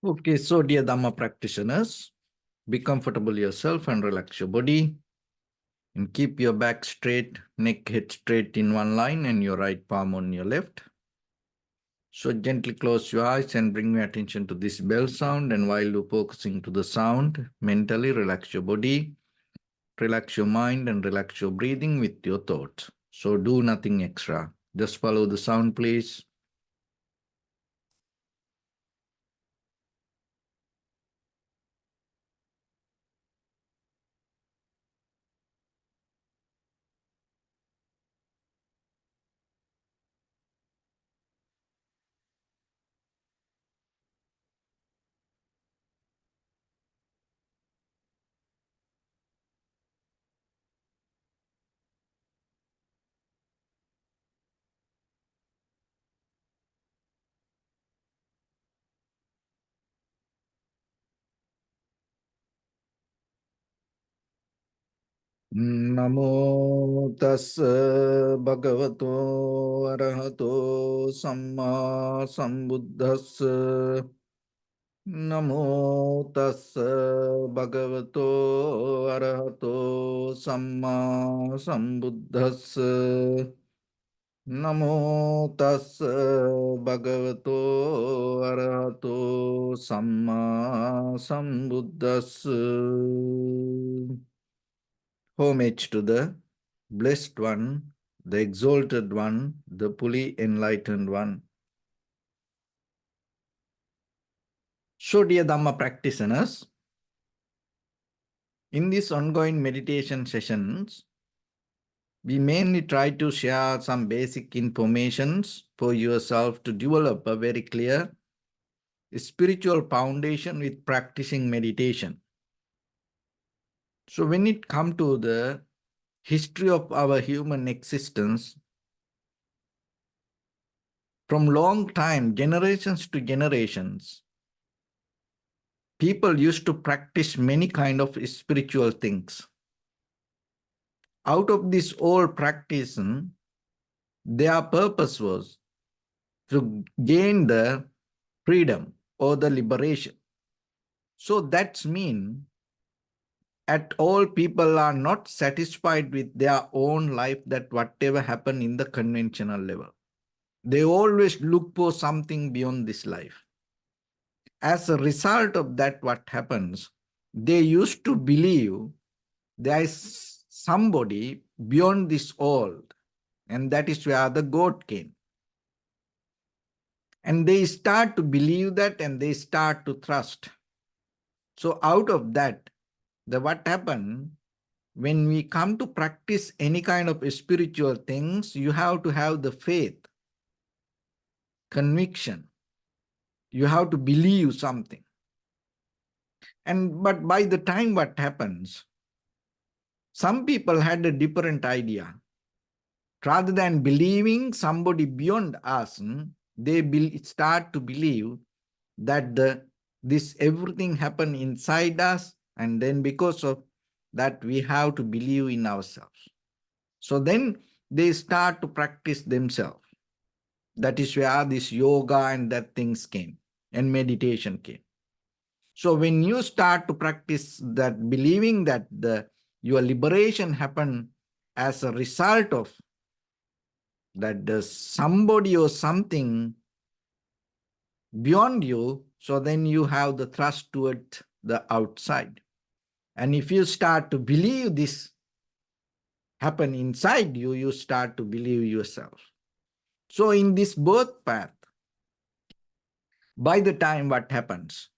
Okay, so dear Dharma practitioners, be comfortable yourself and relax your body. And keep your back straight, neck head straight in one line and your right palm on your left. So gently close your eyes and bring your attention to this bell sound. And while you're focusing to the sound, mentally relax your body, relax your mind and relax your breathing with your thoughts. So do nothing extra. Just follow the sound, please. Namo tassa bhagavato arahato samma sambuddhassa. Namo tassa bhagavato arahato samma sambuddhassa. Namo tassa bhagavato arahato samma sambuddhassa. Homage to the Blessed One, the Exalted One, the fully enlightened One. So, dear Dhamma practitioners, in these ongoing meditation sessions, we mainly try to share some basic informations for yourself to develop a very clear spiritual foundation with practicing meditation. So, when it comes to the history of our human existence, from long time, generations to generations, people used to practice many kind of spiritual things. Out of this old practice, their purpose was to gain the freedom or the liberation. So that's mean at all people are not satisfied with their own life, that whatever happened in the conventional level. They always look for something beyond this life. As a result of that, what happens, they used to believe there is somebody beyond this world, and that is where the God came. And they start to believe that and they start to trust. So out of that, what happened, when we come to practice any kind of spiritual things, you have to have the faith, conviction. You have to believe something. But by the time what happens, some people had a different idea. Rather than believing somebody beyond us, they start to believe that this everything happened inside us, and then because of that we have to believe in ourselves. So then they start to practice themselves. That is where this yoga and that things came, and meditation came. So when you start to practice that, believing that your liberation happened as a result of that there's somebody or something beyond you, so then you have the thrust toward the outside. And if you start to believe this happen inside you, you start to believe yourself. So in this birth path, by the time what happens,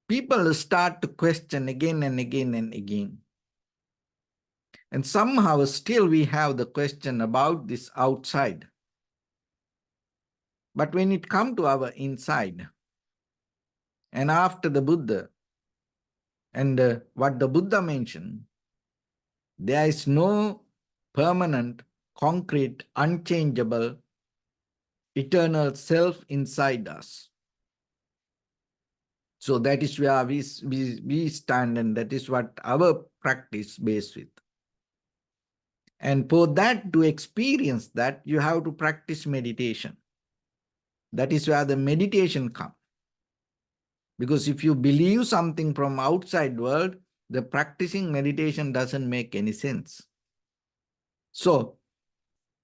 people start to question again and again and again. And somehow still we have the question about this outside. But when it comes to our inside, and after the Buddha, and what the Buddha mentioned, there is no permanent, concrete, unchangeable, eternal self inside us. So that is where we stand, and that is what our practice based with. And for that, to experience that, you have to practice meditation. That is where the meditation comes. Because if you believe something from outside world, the practicing meditation doesn't make any sense. So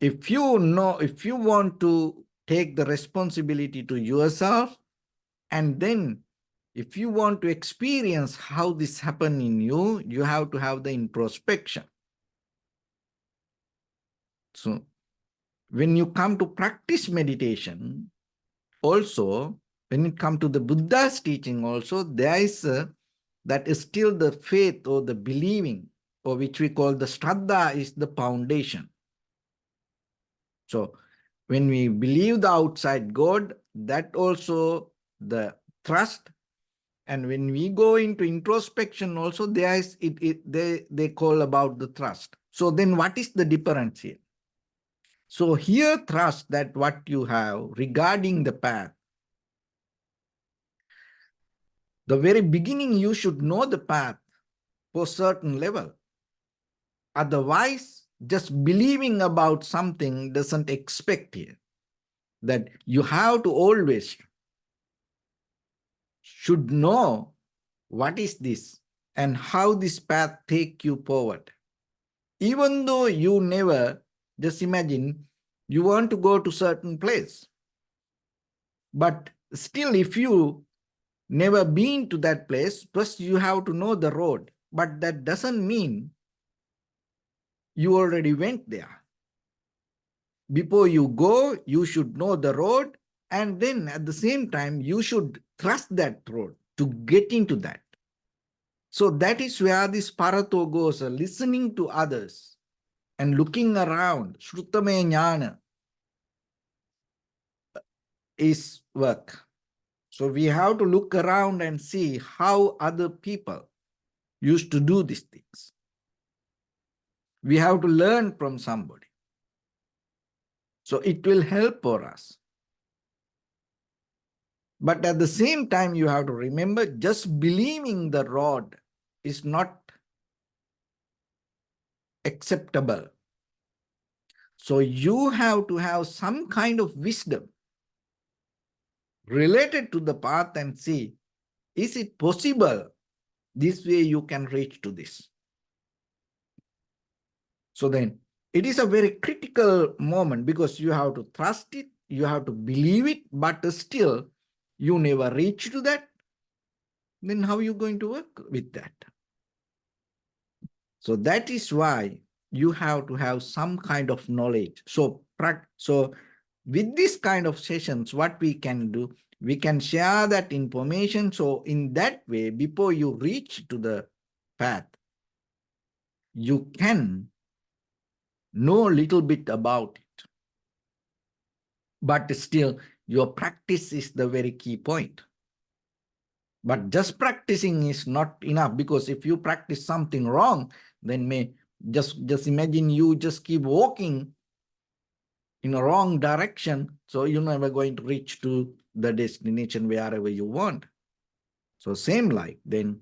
if you want to take the responsibility to yourself, and then if you want to experience how this happened in you, you have to have the introspection. So when you come to practice meditation, also, when it comes to the Buddha's teaching also, there is that is still the faith or the believing, or which we call the Shraddha, is the foundation. So when we believe the outside God, that also the trust. And when we go into introspection also, there is they call about the trust. So then what is the difference here? So here trust that what you have regarding the path. The very beginning, you should know the path for certain level. Otherwise, just believing about something doesn't expect here. That you have to always should know what is this and how this path take you forward. Even though you never, just imagine you want to go to certain place, but still if you never been to that place, first you have to know the road, but that doesn't mean you already went there. Before you go, you should know the road, and then at the same time, you should trust that road to get into that. So that is where this Parato goes, listening to others and looking around. Shrutame Jnana is work. So we have to look around and see how other people used to do these things. We have to learn from somebody. So it will help for us. But at the same time, you have to remember, just believing the rod is not acceptable. So you have to have some kind of wisdom related to the path and see, is it possible this way you can reach to this? So then it is a very critical moment, because you have to trust it, you have to believe it, but still you never reach to that. Then how are you going to work with that? So that is why you have to have some kind of knowledge. So with this kind of sessions, what we can do, we can share that information. So in that way, before you reach to the path, you can know a little bit about it. But still, your practice is the very key point. But just practicing is not enough, because if you practice something wrong, then just imagine you just keep walking in a wrong direction, so you're never going to reach to the destination wherever you want. So same like, then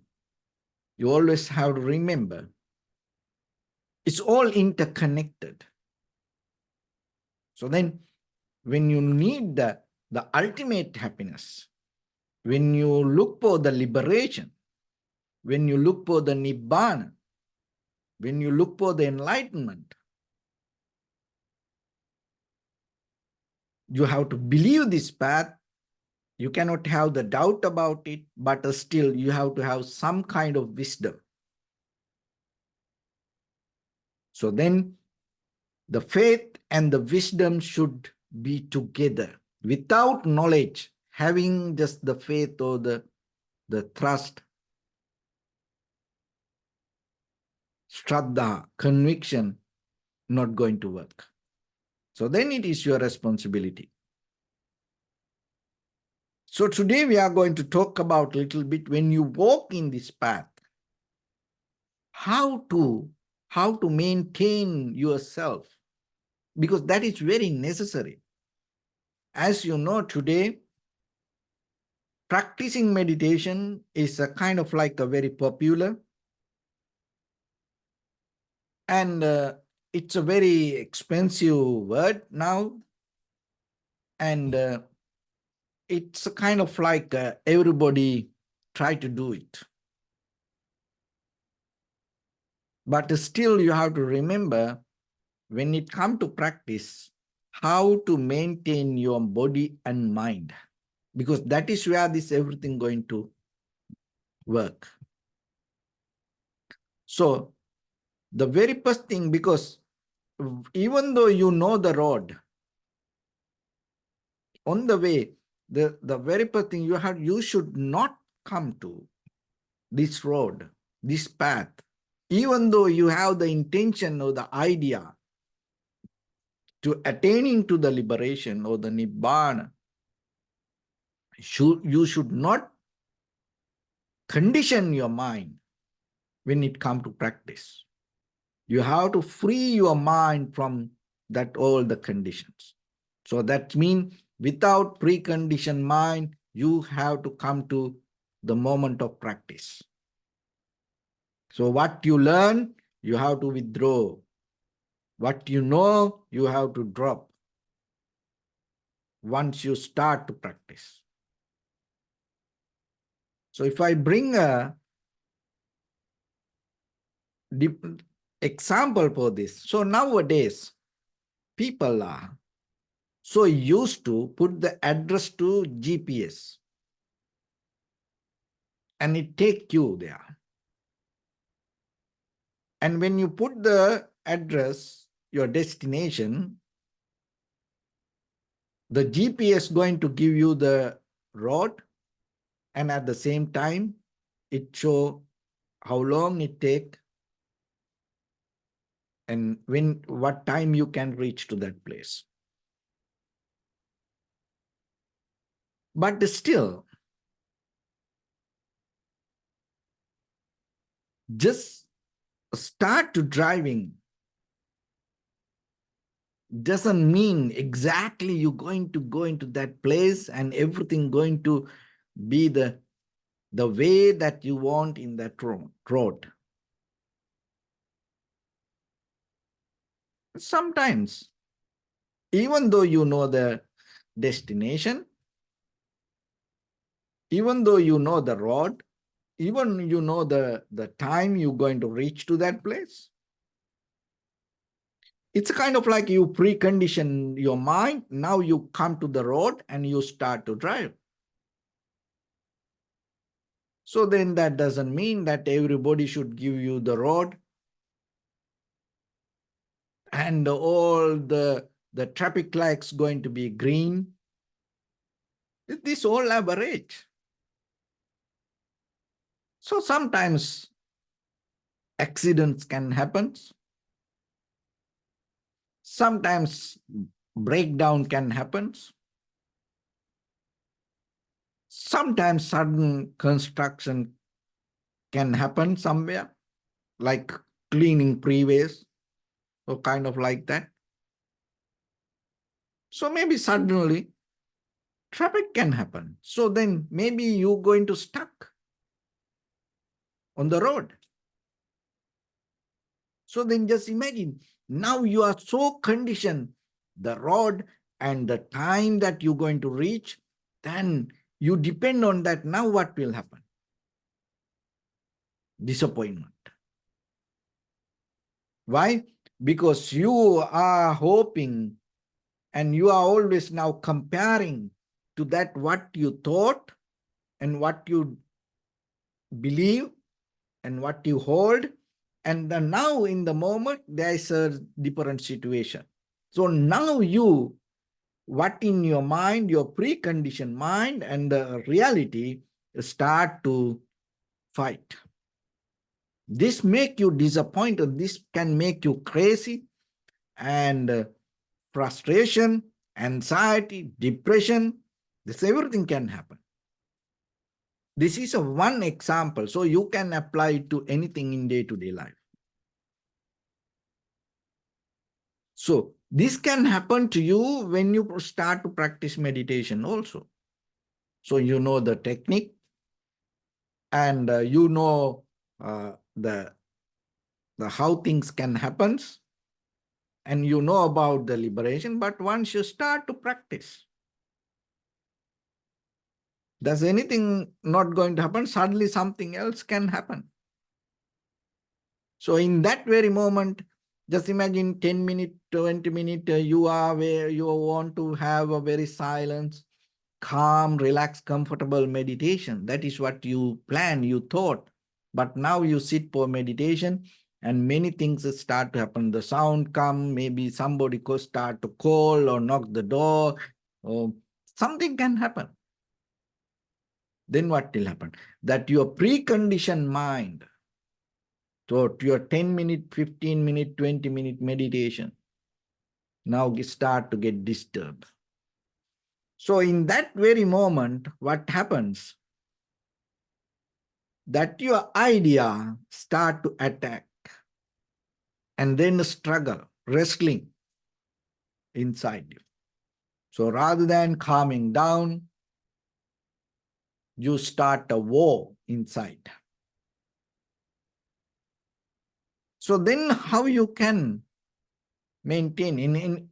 you always have to remember, it's all interconnected. So then when you need the ultimate happiness, when you look for the liberation, when you look for the nibbana, when you look for the enlightenment, you have to believe this path. You cannot have the doubt about it, but still you have to have some kind of wisdom. So then the faith and the wisdom should be together. Without knowledge, having just the faith or the trust, shraddha, conviction, not going to work. So then it is your responsibility. So today we are going to talk about a little bit, when you walk in this path, how to maintain yourself, because that is very necessary. As you know, today, practicing meditation is a kind of like a very popular, and it's a very expensive word now, and it's a kind of like everybody try to do it. But still you have to remember, when it comes to practice, how to maintain your body and mind, because that is where this everything going to work. So the very first thing, because even though you know the road, on the way, the very first thing you should not come to this road, this path, even though you have the intention or the idea to attaining to the liberation or the nibbana, you should not condition your mind when it comes to practice. You have to free your mind from that all the conditions. So that means without preconditioned mind, you have to come to the moment of practice. So what you learn, you have to withdraw. What you know, you have to drop once you start to practice. So if I bring a example for this, so nowadays people are so used to put the address to GPS and it take you there. And when you put the address, your destination, the GPS going to give you the road, and at the same time, it show how long it take and what time you can reach to that place. But still, just start to driving doesn't mean exactly you're going to go into that place and everything going to be the way that you want in that road. Sometimes, even though you know the destination, even though you know the road, even you know the time you're going to reach to that place, it's kind of like you precondition your mind. Now you come to the road and you start to drive. So then that doesn't mean that everybody should give you the road and all the traffic lights going to be green. This all average. So sometimes accidents can happen. Sometimes breakdown can happen. Sometimes sudden construction can happen somewhere, like cleaning freeways or kind of like that. So maybe suddenly traffic can happen. So then maybe you're going to stuck on the road. So then just imagine, now you are so conditioned, the road and the time that you're going to reach, then you depend on that. Now what will happen? Disappointment. Why? Because you are hoping and you are always now comparing to that what you thought and what you believe and what you hold. And then now in the moment, there is a different situation. So now what in your mind, your preconditioned mind and the reality start to fight. This make you disappointed. This can make you crazy and frustration, anxiety, depression. This everything can happen. This is a one example. So you can apply it to anything in day-to-day life. So this can happen to you when you start to practice meditation also. So you know the technique and you know the how things can happen and you know about the liberation. But once you start to practice, Does anything not going to happen? Suddenly something else can happen. So in that very moment, just imagine 10 minutes, 20 minutes, you are where you want to have a very silence, calm, relaxed, comfortable meditation. That is what you planned, you thought. But now you sit for meditation and many things start to happen. The sound come, maybe somebody could start to call or knock the door, or something can happen. Then what will happen? That your preconditioned mind, so your 10-minute, 15-minute, 20-minute meditation now start to get disturbed. So in that very moment, what happens? That your idea start to attack and then struggle, wrestling inside you. So rather than calming down, you start a war inside. So then how you can maintain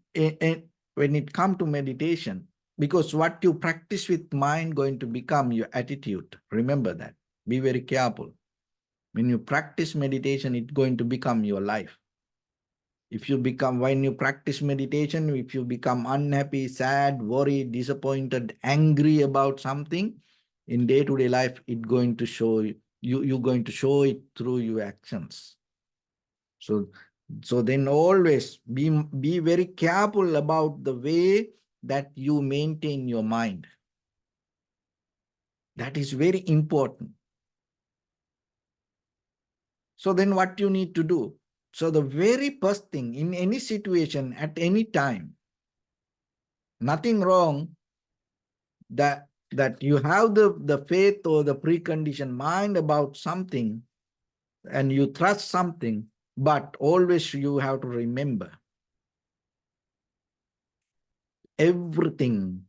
when it comes to meditation, because what you practice with mind going to become your attitude. Remember that. Be very careful. When you practice meditation, it's going to become your life. When you practice meditation, if you become unhappy, sad, worried, disappointed, angry about something, in day-to-day life, it's going to show you're going to show it through your actions. So then always be very careful about the way that you maintain your mind. That is very important. So then what you need to do? So the very first thing in any situation at any time, nothing wrong that you have the faith or the preconditioned mind about something and you trust something, but always you have to remember everything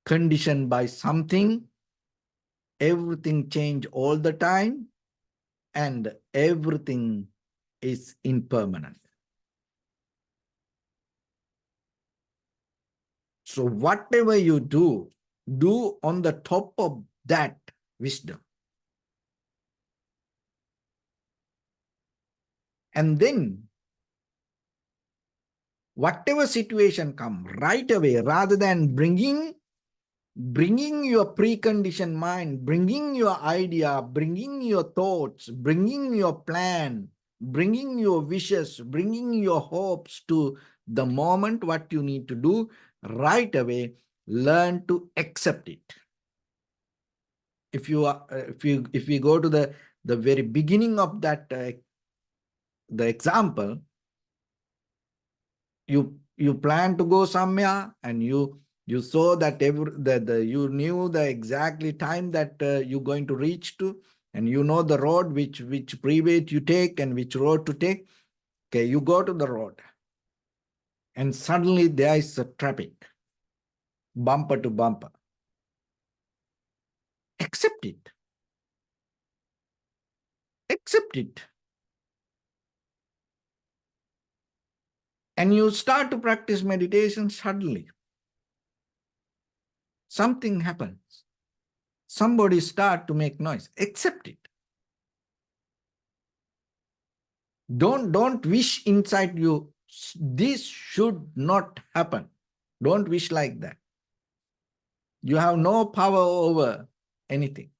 conditioned by something, everything change all the time, and everything is impermanent. So whatever you do on the top of that wisdom. And then whatever situation come right away, rather than bringing your preconditioned mind, bringing your idea, bringing your thoughts, bringing your plan, bringing your wishes, bringing your hopes to the moment, what you need to do right away, learn to accept it. If we go to the very beginning of that the example, you plan to go somewhere and you saw that you knew the exactly time that you're going to reach to, and you know the road which freeway you take and which road to take. Okay, you go to the road and suddenly there is a traffic, bumper to bumper. Accept it. Accept it. And you start to practice meditation, suddenly something happens. Somebody start to make noise. Accept it. Don't wish inside you, this should not happen. Don't wish like that. You have no power over anything.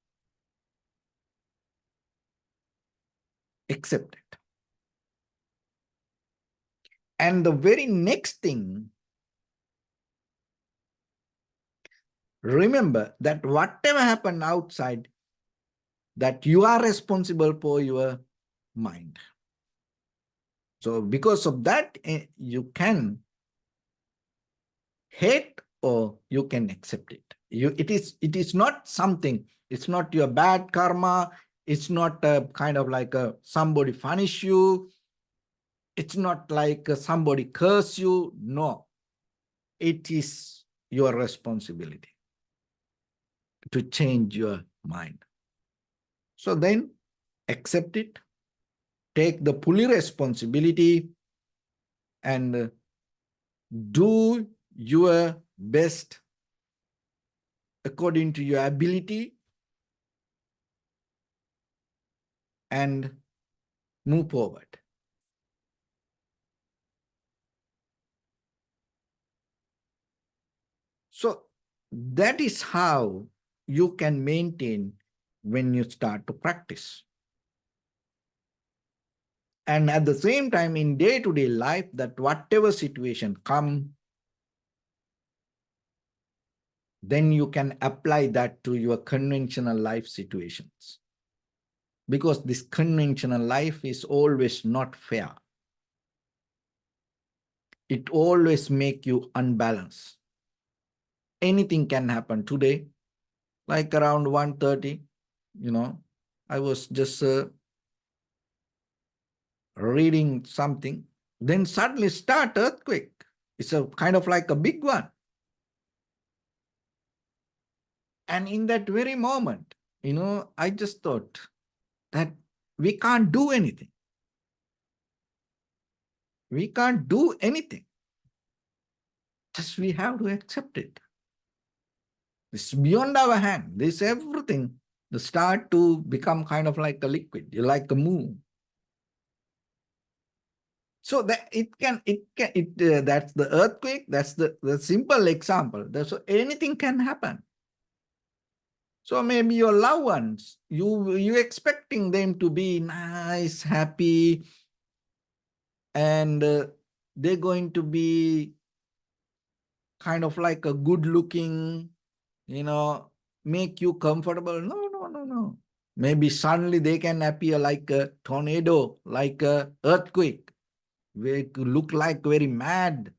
Accept it. And the very next thing, remember that whatever happened outside, that you are responsible for your mind. So because of that, you can hate or you can accept it. It is not something, it's not your bad karma, it's not a kind of like somebody punish you, it's not like somebody curse you. No, it is your responsibility to change your mind. So then accept it, take the fully responsibility, and do your best according to your ability, and move forward. So that is how you can maintain when you start to practice. And at the same time, in day-to-day life, that whatever situation come, then you can apply that to your conventional life situations. Because this conventional life is always not fair. It always make you unbalanced. Anything can happen today, like around 1:30, I was just reading something, then suddenly start earthquake. It's a kind of like a big one. And in that very moment, I just thought that we can't do anything. We can't do anything. Just we have to accept it. It's beyond our hand. This everything start to become kind of like a liquid, like a moon. So that that's the earthquake. That's the simple example. So anything can happen. So maybe your loved ones, you expecting them to be nice, happy, and they're going to be kind of like a good looking, make you comfortable. No, no, no, no. Maybe suddenly they can appear like a tornado, like a earthquake. They look like very mad,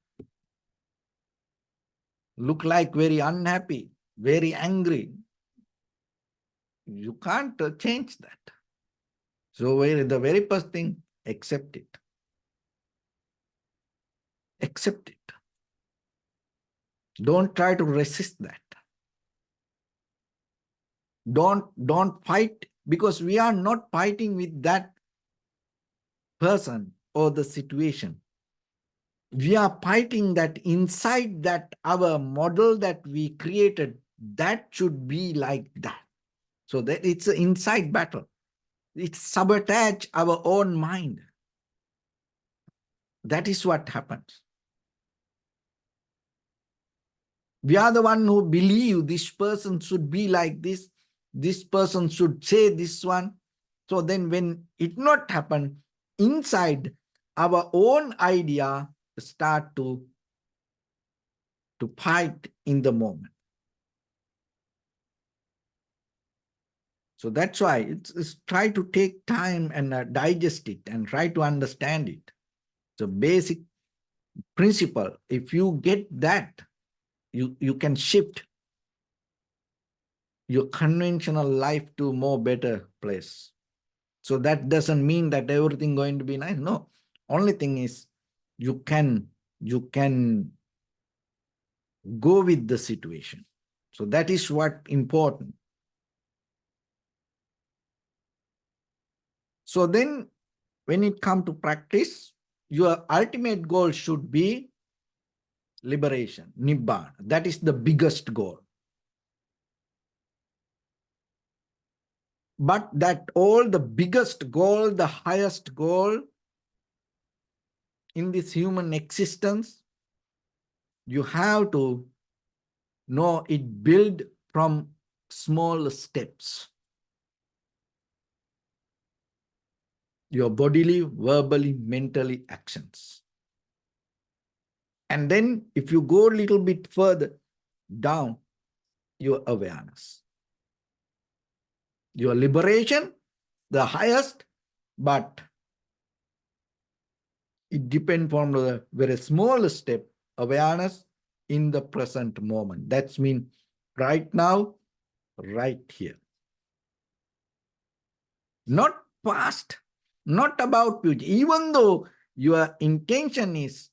look like very unhappy, very angry. You can't change that. So the very first thing, accept it. Accept it. Don't try to resist that. Don't fight, because we are not fighting with that person or the situation. We are fighting that inside that our model that we created, that should be like that. So that it's an inside battle. It sabotage our own mind. That is what happens. We are the one who believe this person should be like this person should say this one. So then when it not happen, inside our own idea start to fight in the moment. So that's why it's try to take time and digest it and try to understand it. So basic principle, if you get that, you can shift your conventional life to more better place. So that doesn't mean that everything going to be nice. No, only thing is you can go with the situation. So that is what important. So then when it comes to practice, your ultimate goal should be liberation, nibbana. That is the biggest goal. But that all the biggest goal, the highest goal in this human existence, you have to know it built from small steps. Your bodily, verbally, mentally actions. And then if you go a little bit further down, your awareness. Your liberation, the highest, but it depends on the very small step, awareness in the present moment. That's mean right now, right here. Not past, not about future. Even though your intention is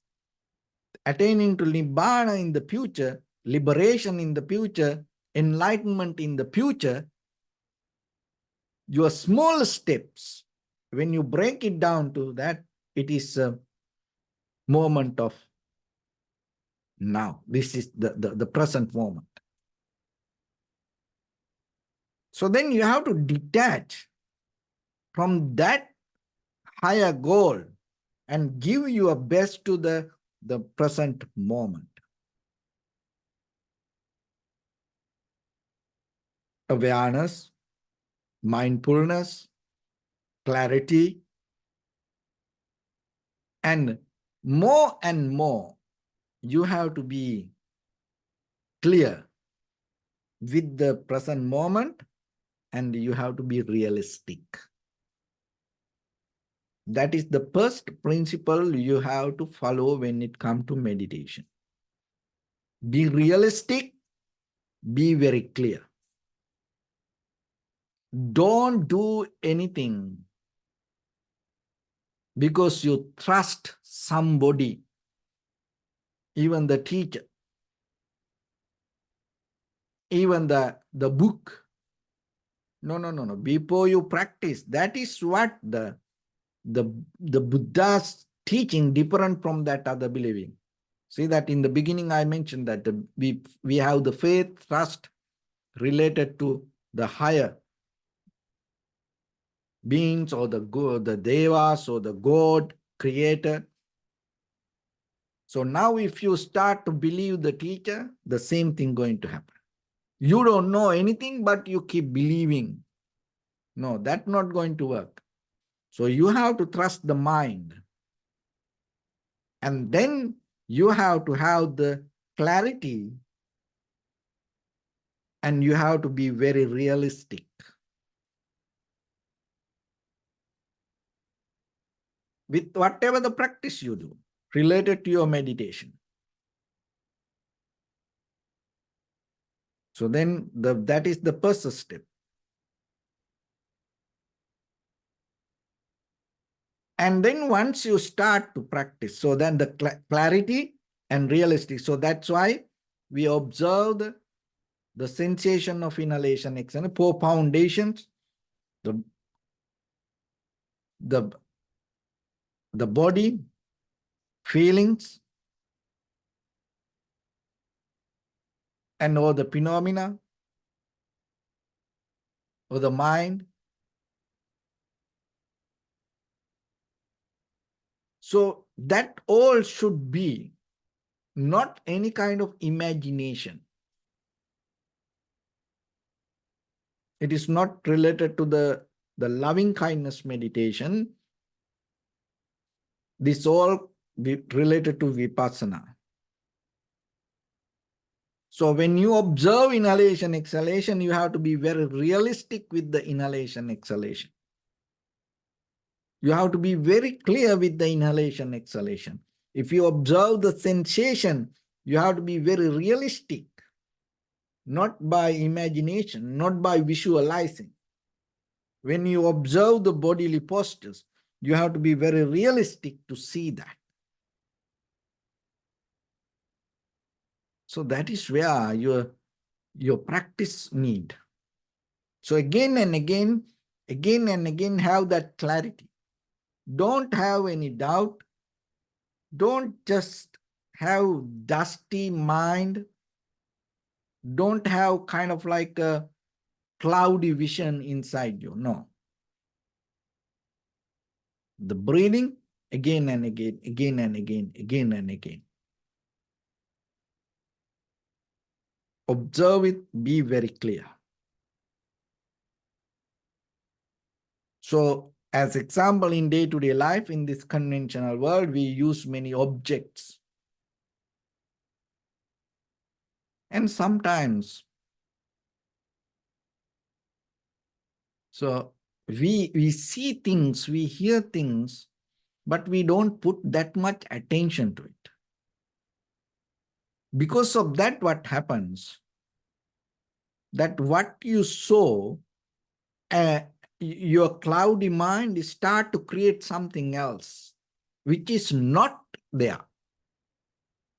attaining to nibbana in the future, liberation in the future, enlightenment in the future, your small steps, when you break it down to that, it is a moment of now. This is the present moment. So then you have to detach from that higher goal and give your best to the present moment. Awareness, mindfulness, clarity, and more, you have to be clear with the present moment, and you have to be realistic. That is the first principle you have to follow when it comes to meditation. Be realistic, be very clear. Don't do anything because you trust somebody, even the teacher, even the book. No. Before you practice, that is what the Buddha's teaching different from that other believing. See that in the beginning I mentioned that we have the faith, trust related to the higher beings or the devas or the God creator. So now if you start to believe the teacher, the same thing going to happen. You don't know anything, but you keep believing. No, that's not going to work. So you have to trust the mind. And then you have to have the clarity, and you have to be very realistic with whatever the practice you do related to your meditation. So then that is the first step. And then once you start to practice, so then the clarity and realistic. So that's why we observe the sensation of inhalation, exhalation, 4 foundations, the body, feelings, and all the phenomena, or the mind. So that all should be not any kind of imagination. It is not related to the loving kindness meditation. This all related to vipassana. So when you observe inhalation, exhalation, you have to be very realistic with the inhalation, exhalation. You have to be very clear with the inhalation, exhalation. If you observe the sensation, you have to be very realistic, not by imagination, not by visualizing. When you observe the bodily postures, you have to be very realistic to see that. So that is where your practice need. So again and again have that clarity. Don't have any doubt. Don't just have dusty mind. Don't have kind of like a cloudy vision inside you. No. The breathing again and again, again and again, again and again. Observe it, be very clear. So as example, in day-to-day life, in this conventional world, we use many objects. And sometimes, so we see things, we hear things, but we don't put that much attention to it. Because of that, what happens? That what you saw, your cloudy mind start to create something else, which is not there.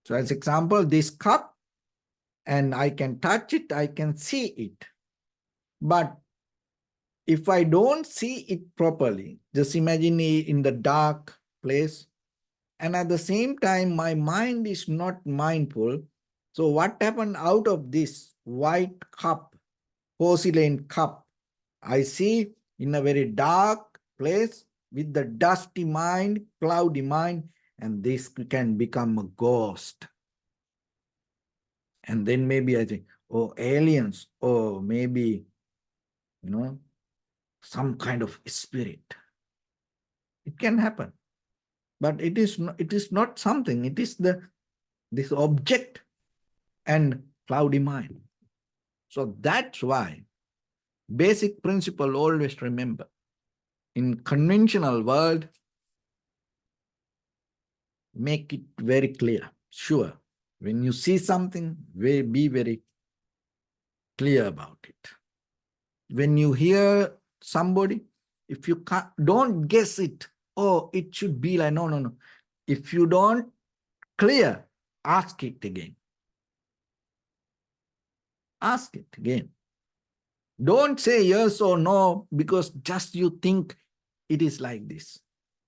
So as example, this cup, and I can touch it, I can see it. But if I don't see it properly, just imagine it in the dark place, and at the same time, my mind is not mindful. So what happened out of this white cup, porcelain cup, I see in a very dark place with the dusty mind, cloudy mind, and this can become a ghost. And then maybe I think, oh, aliens, or maybe, some kind of spirit. It can happen. But it is not something. It is this object and cloudy mind. So that's why basic principle always remember. In conventional world, make it very clear. Sure. When you see something, be very clear about it. When you hear somebody, if you don't guess it, oh, it should be like, no. If you don't clear, ask it again. Ask it again. Don't say yes or no because just you think it is like this.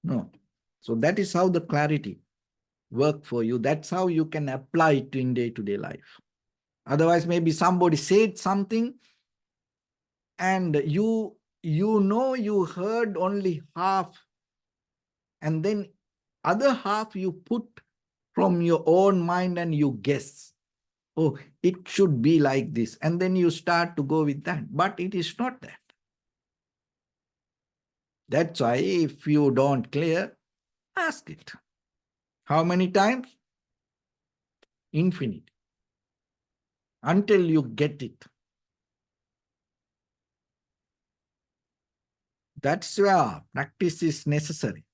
No. So that is how the clarity work for you. That's how you can apply it in day-to-day life. Otherwise, maybe somebody said something and you you heard only half, and then other half you put from your own mind and you guess, oh, it should be like this, and then you start to go with that, but it is not that. That's why if you don't clear, ask it. How many times? Infinite. Until you get it. That's where practice is necessary.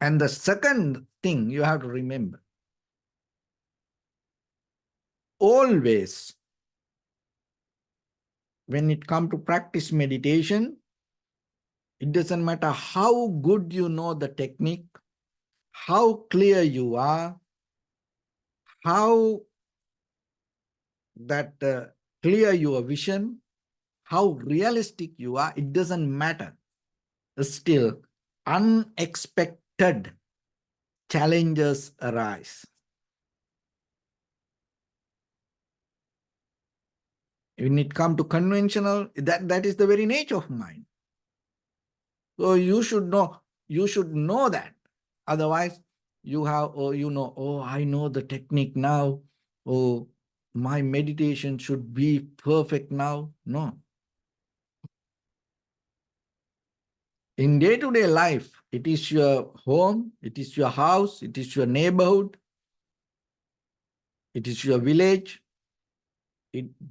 And the second thing you have to remember, always when it comes to practice meditation, it doesn't matter how good you know the technique, how clear you are, how that clear your vision, how realistic you are, it doesn't matter. Still, unexpected challenges arise. When it comes to conventional, that is the very nature of mind. So you should know that. Otherwise, you have, oh, I know the technique now. Oh, my meditation should be perfect now. No. In day-to-day life, it is your home, it is your house, it is your neighborhood, it is your village,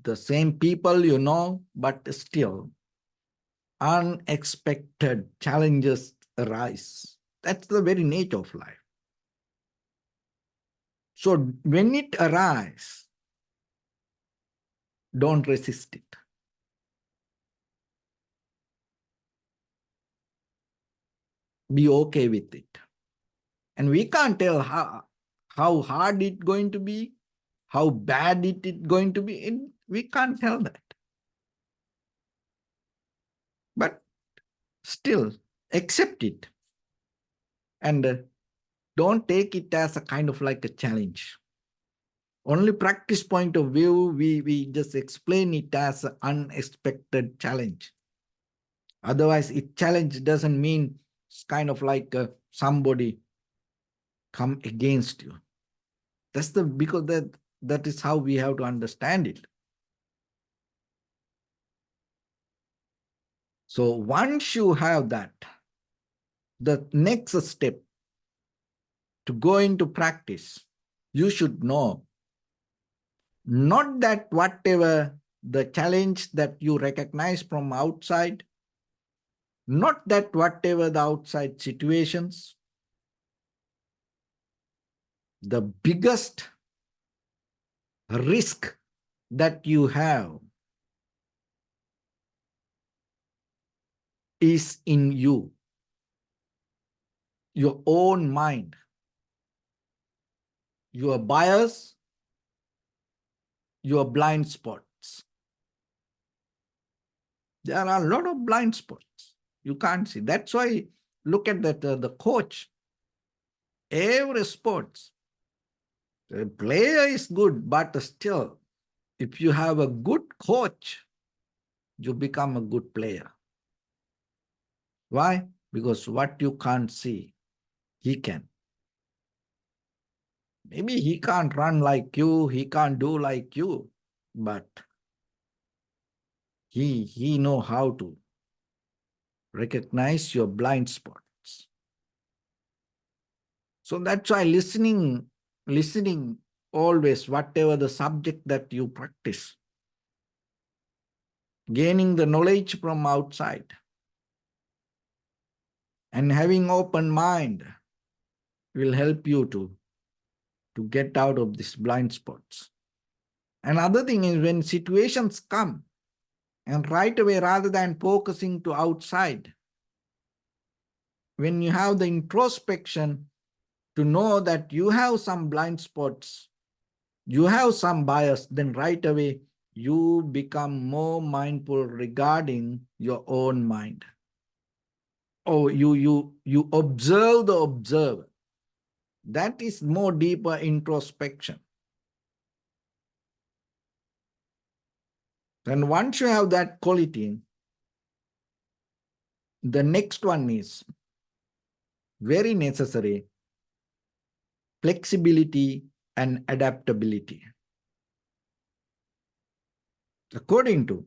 the same people you know, but still unexpected challenges arise. That's the very nature of life. So when it arises, don't resist it. Be okay with it. And we can't tell how hard it's going to be, how bad it is going to be. We can't tell that. But still, accept it. And don't take it as a kind of like a challenge. Only practice point of view, we just explain it as an unexpected challenge. Otherwise, it challenge doesn't mean it's kind of like somebody come against you. That's because that is how we have to understand it. So once you have that, the next step to go into practice, you should know not that whatever the challenge that you recognize from outside, not that whatever the outside situations, the biggest risk that you have is in you, your own mind, your bias, your blind spots. There are a lot of blind spots. You can't see. That's why look at that the coach. Every sports, the player is good, but still, if you have a good coach, you become a good player. Why? Because what you can't see, he can. Maybe he can't run like you, he can't do like you, but he know how to recognize your blind spots. So that's why listening always, whatever the subject that you practice, gaining the knowledge from outside, and having open mind will help you to get out of these blind spots. Another thing is when situations come, and right away, rather than focusing to outside, when you have the introspection to know that you have some blind spots, you have some bias, then right away you become more mindful regarding your own mind. Oh, you observe the observer. That is more deeper introspection. And once you have that quality, the next one is very necessary: flexibility and adaptability. According to,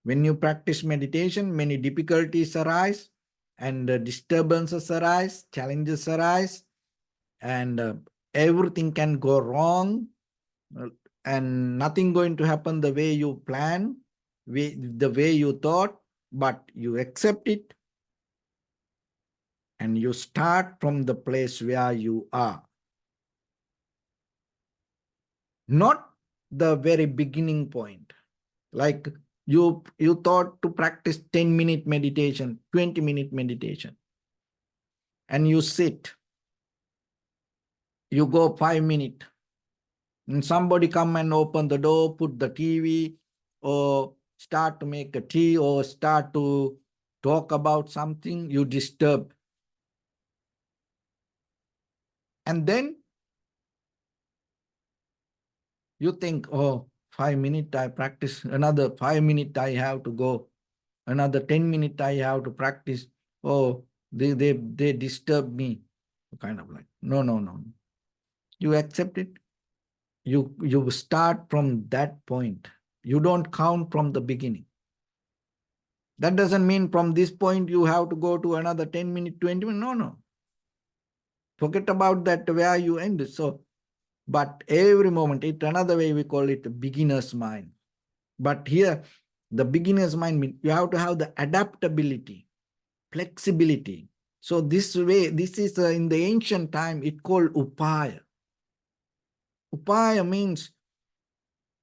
when you practice meditation, many difficulties arise and disturbances arise, challenges arise, and everything can go wrong, and nothing going to happen the way you plan, the way you thought, but you accept it and you start from the place where you are. Not the very beginning point. Like you thought to practice 10-minute meditation, 20-minute meditation, and you sit, you go 5 minutes, and somebody come and open the door, put the TV, or start to make a tea, or start to talk about something, you disturb. And then you think, oh, 5 minutes I practice, another 5 minutes I have to go, another 10 minutes I have to practice. Oh, they disturb me. Kind of like, no. You accept it. You start from that point. You don't count from the beginning. That doesn't mean from this point you have to go to another 10 minutes, 20 minutes. No. Forget about that where you end. So, but every moment, it another way we call it beginner's mind. But here, the beginner's mind means you have to have the adaptability, flexibility. So this way, this is in the ancient time, it called upaya. Upaya means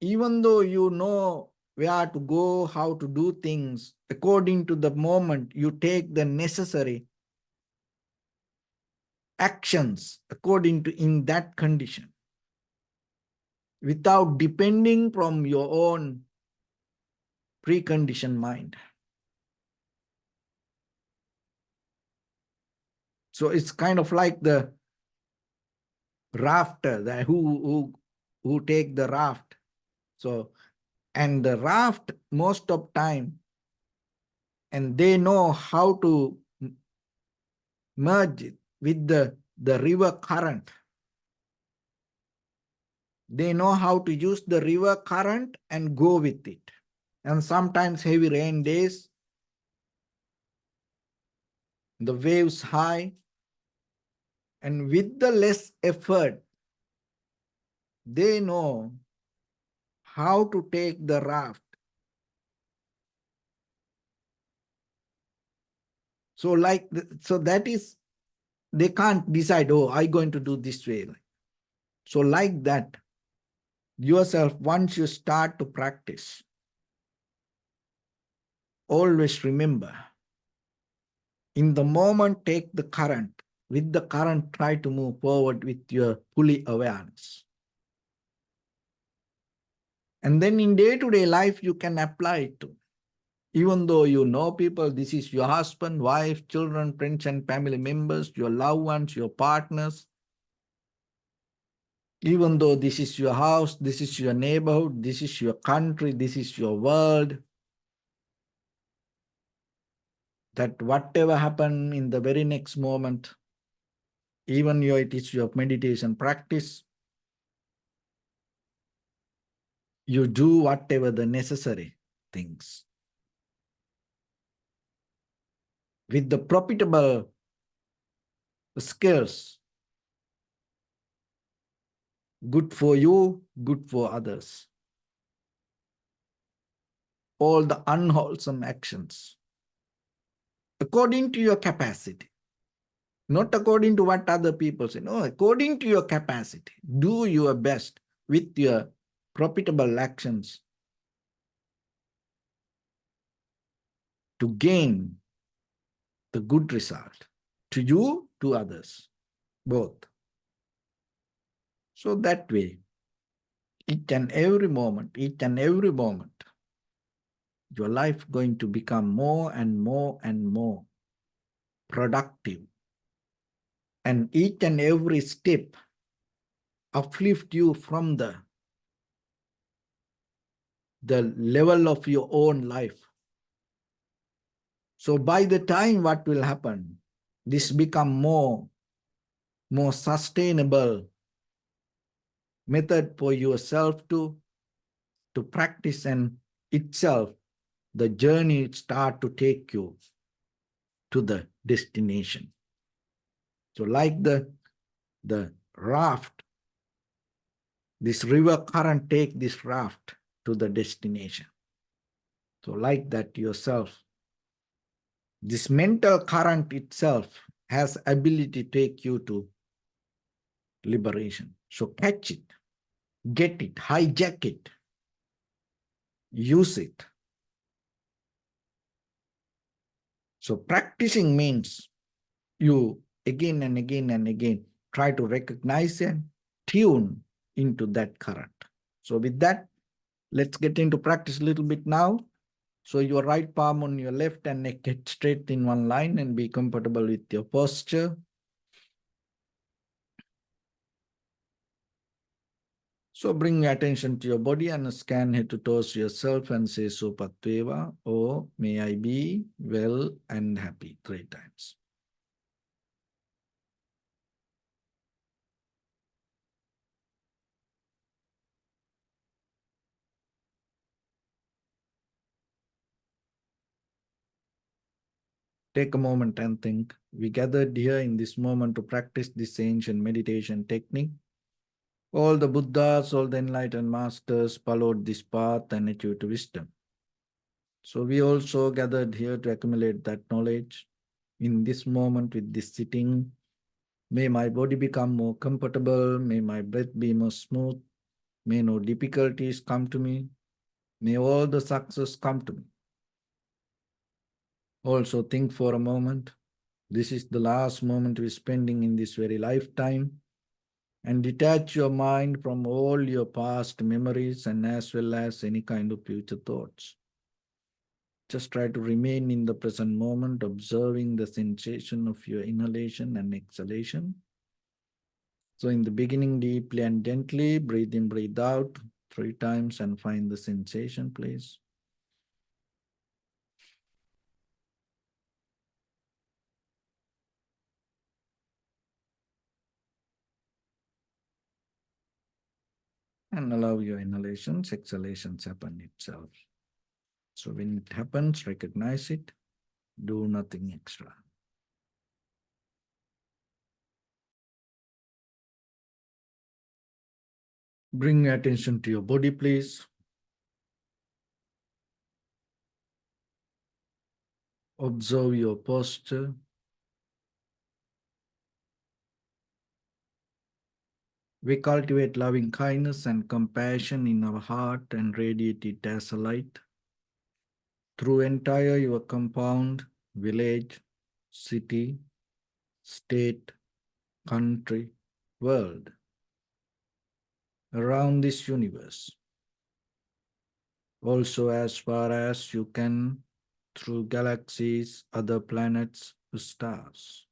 even though you know where to go, how to do things, according to the moment, you take the necessary actions according to in that condition, without depending from your own preconditioned mind. So it's kind of like the rafter that who take the raft. So, and the raft most of time, and they know how to merge with the river current. They know how to use the river current and go with it. And sometimes heavy rain days, the waves high, and with the less effort, they know how to take the raft. So so that is, they can't decide, oh, I'm going to do this way. So like that, yourself, once you start to practice, always remember, in the moment, take the current. With the current, try to move forward with your fully awareness. And then in day-to-day life, you can apply it to. Even though you know people, this is your husband, wife, children, friends, and family members, your loved ones, your partners. Even though this is your house, this is your neighborhood, this is your country, this is your world. that whatever happen in the very next moment, even it is your meditation practice, you do whatever the necessary things with the profitable skills, good for you, good for others. All the unwholesome actions according to your capacity, not according to what other people say. No, according to your capacity. Do your best with your profitable actions to gain the good result to you, to others, both. So that way, each and every moment, your life going to become more and more and more productive. And each and every step uplift you from the level of your own life. So by the time what will happen, this become more sustainable method for yourself to practice, and itself the journey start to take you to the destination. So like the raft, this river current take this raft to the destination. So like that yourself, this mental current itself has ability to take you to liberation. So catch it, get it, hijack it, use it. So practicing means you again and again and again try to recognize and tune into that current. So with that, let's get into practice a little bit now. So your right palm on your left and neck get straight in one line and be comfortable with your posture. So bring your attention to your body and scan head to toes yourself and say Sopatveva, or may I be well and happy 3 times. Take a moment and think. We gathered here in this moment to practice this ancient meditation technique. All the Buddhas, all the enlightened masters followed this path and achieved wisdom. So we also gathered here to accumulate that knowledge. In this moment with this sitting, may my body become more comfortable, may my breath be more smooth, may no difficulties come to me, may all the success come to me. Also think for a moment, this is the last moment we're spending in this very lifetime, and detach your mind from all your past memories and as well as any kind of future thoughts. Just try to remain in the present moment, observing the sensation of your inhalation and exhalation. So in the beginning, deeply and gently, breathe in, breathe out 3 times and find the sensation, please. And allow your inhalations, exhalations happen itself. So when it happens, recognize it, do nothing extra. Bring your attention to your body, please. Observe your posture. We cultivate loving kindness and compassion in our heart and radiate it as a light through entire your compound, village, city, state, country, world, around this universe. Also as far as you can through galaxies, other planets, stars.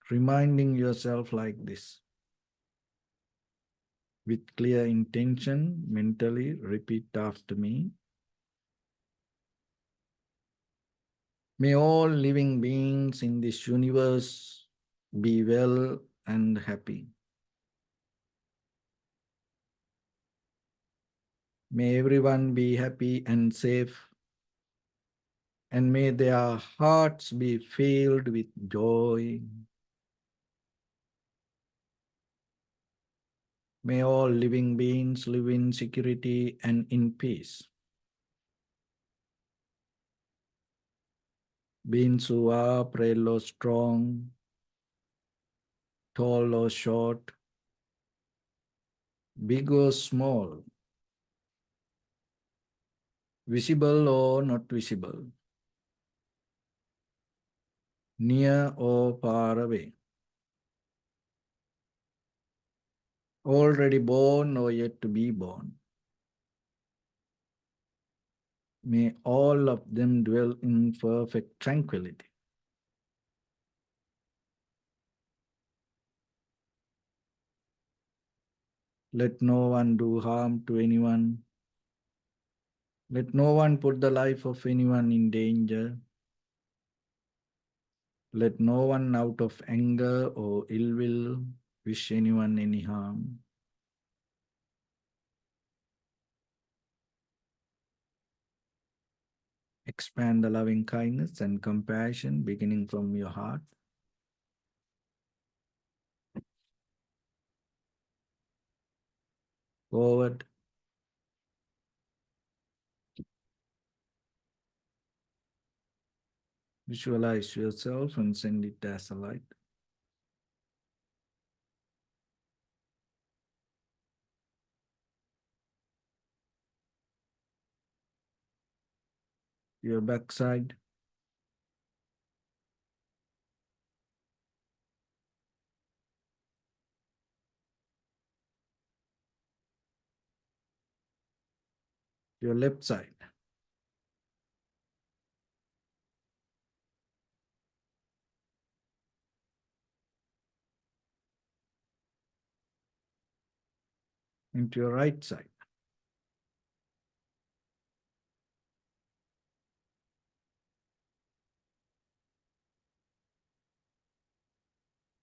Reminding yourself like this. With clear intention, mentally repeat after me. May all living beings in this universe be well and happy. May everyone be happy and safe, and may their hearts be filled with joy. May all living beings live in security and in peace. Beings who are frail or strong, tall or short, big or small, visible or not visible, near or far away, already born or yet to be born. May all of them dwell in perfect tranquility. Let no one do harm to anyone. Let no one put the life of anyone in danger. Let no one out of anger or ill will wish anyone any harm. Expand the loving kindness and compassion beginning from your heart. Forward. Visualize yourself and send it as a light. Your backside. Your left side. Into your right side.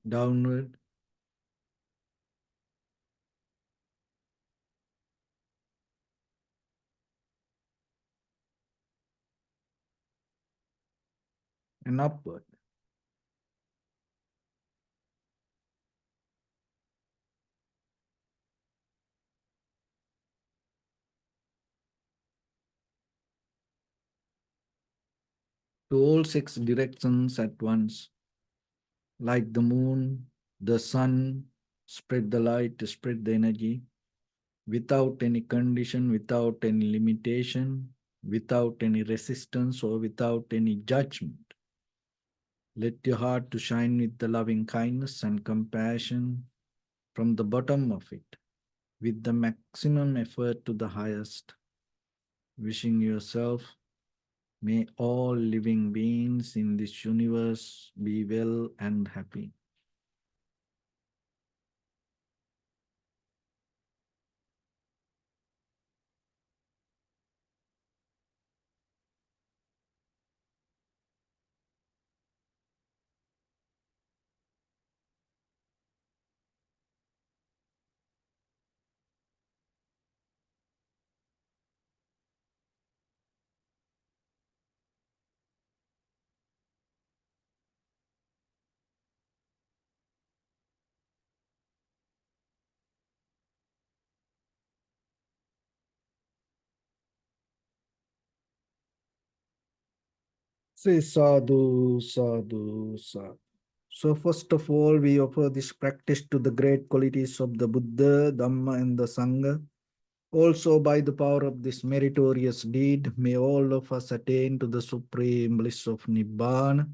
Downward. And upward. To all six directions at once. Like the moon, the sun, spread the light, spread the energy, without any condition, without any limitation, without any resistance, or without any judgment. Let your heart to shine with the loving kindness and compassion from the bottom of it, with the maximum effort to the highest. Wishing yourself, may all living beings in this universe be well and happy. Say sadhu, sadhu, sadhu. So first of all, we offer this practice to the great qualities of the Buddha, Dhamma, and the Sangha. Also, by the power of this meritorious deed, may all of us attain to the supreme bliss of Nibbana.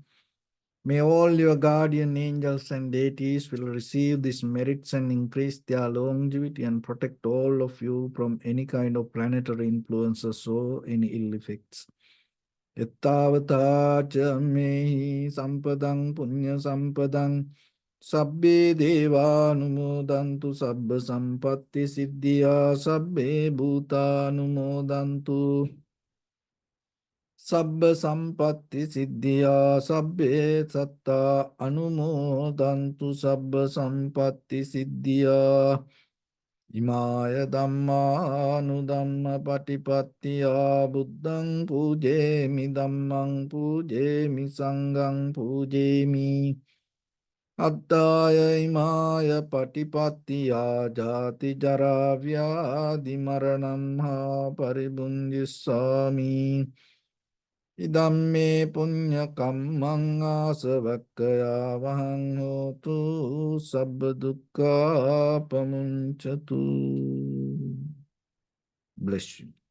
May all your guardian angels and deities will receive these merits and increase their longevity and protect all of you from any kind of planetary influences or any ill effects. Ettavata cha mehi sampadang punya sampadang sabbe deva numodantu sabba sampatti siddhya sabbe bhuta numodantu Sabba sampatti siddhya sabbe satta anumodantu sabba sampatti siddhya imaya dhamma patipattiya buddhang pujemi dhammang pujemi sanghang pujemi Attaya imaya patipattiya jati jara vyadi maranam ha paribunjissami Idamme punya kammang asavakkaya vahang hotu sabba dukkha pamuncatu. Bless you.